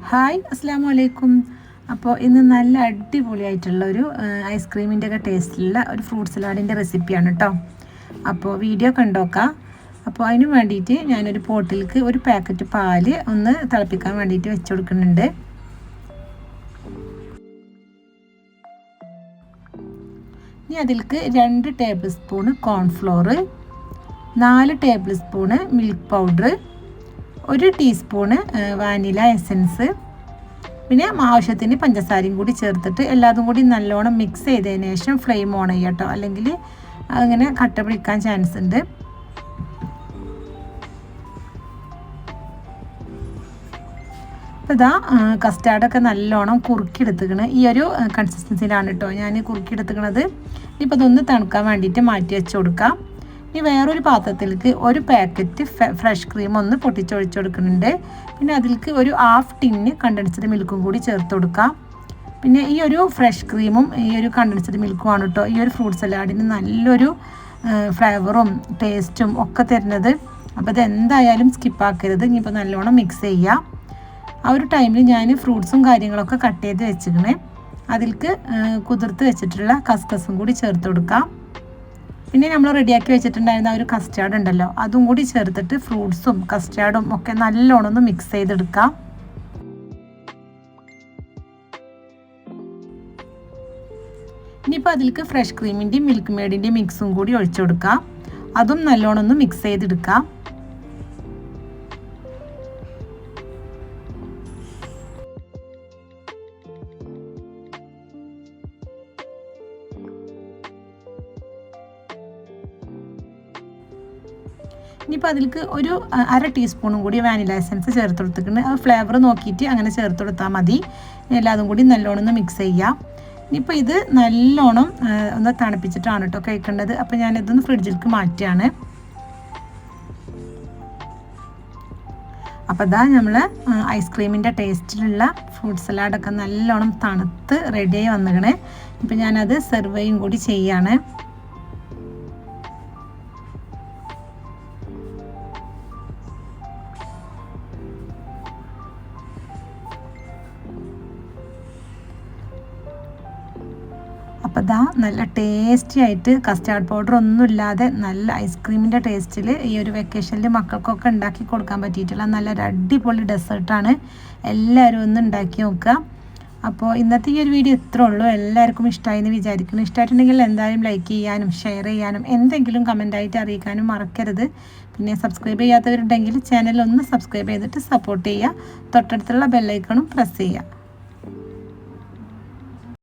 Hi അസ്സാം വലൈക്കും. അപ്പോൾ ഇന്ന് നല്ല അടിപൊളിയായിട്ടുള്ളൊരു ഐസ്ക്രീമിൻ്റെ ഒക്കെ ടേസ്റ്റിലുള്ള ഒരു ഫ്രൂട്ട് സലാഡിൻ്റെ റെസിപ്പിയാണ് കേട്ടോ. അപ്പോൾ വീഡിയോ കണ്ടോക്കാം. അപ്പോൾ അതിന് വേണ്ടിയിട്ട് ഞാനൊരു പോട്ടിലേക്ക് ഒരു പാക്കറ്റ് പാല് ഒന്ന് തിളപ്പിക്കാൻ വേണ്ടിയിട്ട് വെച്ച് കൊടുക്കുന്നുണ്ട്. ഇനി അതിലേക്ക് 2 table spoon cornflour, 4 table spoon milk powder, 1 teaspoon vanilla essence, പിന്നെ ആവശ്യത്തിന് പഞ്ചസാരയും കൂടി ചേർത്തിട്ട് എല്ലാതും കൂടി നല്ലോണം മിക്സ് ചെയ്തതിന് ശേഷം ഫ്ലെയിം ഓൺ ചെയ്യുക കേട്ടോ, അല്ലെങ്കിൽ അങ്ങനെ കട്ട പിടിക്കാൻ ചാൻസ് ഉണ്ട്. അപ്പോൾ ഇതാ കസ്റ്റാർഡൊക്കെ നല്ലോണം കുറുക്കിയെടുത്തുക്കണ്. ഈ ഒരു കൺസിസ്റ്റൻസിയിലാണ് കേട്ടോ ഞാൻ കുറുക്കിയെടുത്തുക്കണത്. ഇപ്പോൾ ഇതൊന്ന് തണുക്കാൻ വേണ്ടിയിട്ട് മാറ്റി വെച്ച് കൊടുക്കാം. ഇനി വേറൊരു പാത്രത്തിലേക്ക് ഒരു പാക്കറ്റ് ഫ്രഷ് ക്രീം ഒന്ന് പൊട്ടിച്ചൊഴിച്ച് കൊടുക്കുന്നുണ്ട്. പിന്നെ അതിലേക്ക് ഒരു 1/2 ടിന്ന് കണ്ടൻസ്ഡ് മിൽക്കും കൂടി ചേർത്ത് കൊടുക്കാം. പിന്നെ ഈ ഒരു ഫ്രഷ് ക്രീമും ഈ ഒരു കണ്ടൻസ്ഡ് മിൽക്കുമാണ് കേട്ടോ ഈ ഒരു ഫ്രൂട്ട് സലാഡിന് നല്ലൊരു ഫ്ലേവറും ടേസ്റ്റും ഒക്കെ തരുന്നത്. അപ്പോൾ ഇതെന്തായാലും സ്കിപ്പാക്കരുത്. ഇനിയിപ്പോൾ നല്ലോണം മിക്സ് ചെയ്യുക. ആ ഒരു ടൈമിൽ ഞാൻ ഫ്രൂട്ട്സും കാര്യങ്ങളൊക്കെ കട്ട് ചെയ്ത് വെച്ചിരിക്കണേ. അതിലേക്ക് കുതിർത്ത് വെച്ചിട്ടുള്ള കസ്കസും കൂടി ചേർത്ത് കൊടുക്കാം. പിന്നെ നമ്മൾ റെഡിയാക്കി വെച്ചിട്ടുണ്ടായിരുന്ന ഒരു കസ്റ്റാർഡ് ഉണ്ടല്ലോ, അതും കൂടി ചേർത്തിട്ട് ഫ്രൂട്ട്സും കസ്റ്റാർഡും ഒക്കെ നല്ലോണം ഒന്ന് മിക്സ് ചെയ്തെടുക്കാം. ഇനിയിപ്പോൾ അതിലേക്ക് ഫ്രഷ് ക്രീമിൻ്റെയും മിൽക്ക് മെയ്ഡിൻ്റെയും മിക്സും കൂടി ഒഴിച്ചു കൊടുക്കാം. അതും നല്ലോണം ഒന്ന് മിക്സ് ചെയ്തെടുക്കാം. ഇനിയിപ്പോൾ അതിലേക്ക് ഒരു 1/2 ടീസ്പൂണും കൂടി വാനില എസൻസ് ചേർത്ത് കൊടുത്തിട്ടുണ്ട്. ആ ഫ്ലേവർ നോക്കിയിട്ട് അങ്ങനെ ചേർത്ത് കൊടുത്താൽ മതി. എല്ലാതും കൂടി നല്ലോണം ഒന്ന് മിക്സ് ചെയ്യാം. ഇനിയിപ്പോൾ ഇത് നല്ലോണം ഒന്ന് തണുപ്പിച്ചിട്ടാണ് കേട്ടോ കഴിക്കേണ്ടത്. അപ്പോൾ ഞാനിതൊന്ന് ഫ്രിഡ്ജിലേക്ക് മാറ്റുകയാണ്. അപ്പോൾ ഇതാ നമ്മൾ ഐസ്ക്രീമിൻ്റെ ടേസ്റ്റിലുള്ള ഫ്രൂട്ട് സലാഡൊക്കെ നല്ലോണം തണുത്ത് റെഡിയായി വന്നിക്കണേ. ഇപ്പോൾ ഞാനത് സെർവ് കൂടി ചെയ്യാണ്. അപ്പോൾ ഇതാ നല്ല ടേസ്റ്റി ആയിട്ട് കസ്റ്റാർഡ് പൗഡർ ഒന്നുമില്ലാതെ നല്ല ഐസ്ക്രീമിൻ്റെ ടേസ്റ്റിൽ ഈ ഒരു വെക്കേഷനിൽ മക്കൾക്കൊക്കെ ഉണ്ടാക്കി കൊടുക്കാൻ പറ്റിയിട്ടുള്ള നല്ലൊരു അടിപൊളി ഡെസേർട്ടാണ്. എല്ലാവരും ഒന്ന് ഉണ്ടാക്കി നോക്കുക. അപ്പോൾ ഇന്നത്തെ ഈ ഒരു വീഡിയോ ഇത്രേ ഉള്ളൂ. എല്ലാവർക്കും ഇഷ്ടമായി എന്ന് വിചാരിക്കുന്നു. ഇഷ്ടമായിട്ടുണ്ടെങ്കിൽ എന്തായാലും ലൈക്ക് ചെയ്യാനും ഷെയർ ചെയ്യാനും എന്തെങ്കിലും കമൻറ്റായിട്ട് അറിയിക്കാനും മറക്കരുത്. പിന്നെ സബ്സ്ക്രൈബ് ചെയ്യാത്തവരുണ്ടെങ്കിൽ ചാനൽ ഒന്ന് സബ്സ്ക്രൈബ് ചെയ്തിട്ട് സപ്പോർട്ട് ചെയ്യുക. തൊട്ടടുത്തുള്ള ബെല്ലൈക്കണും പ്രസ് ചെയ്യുക.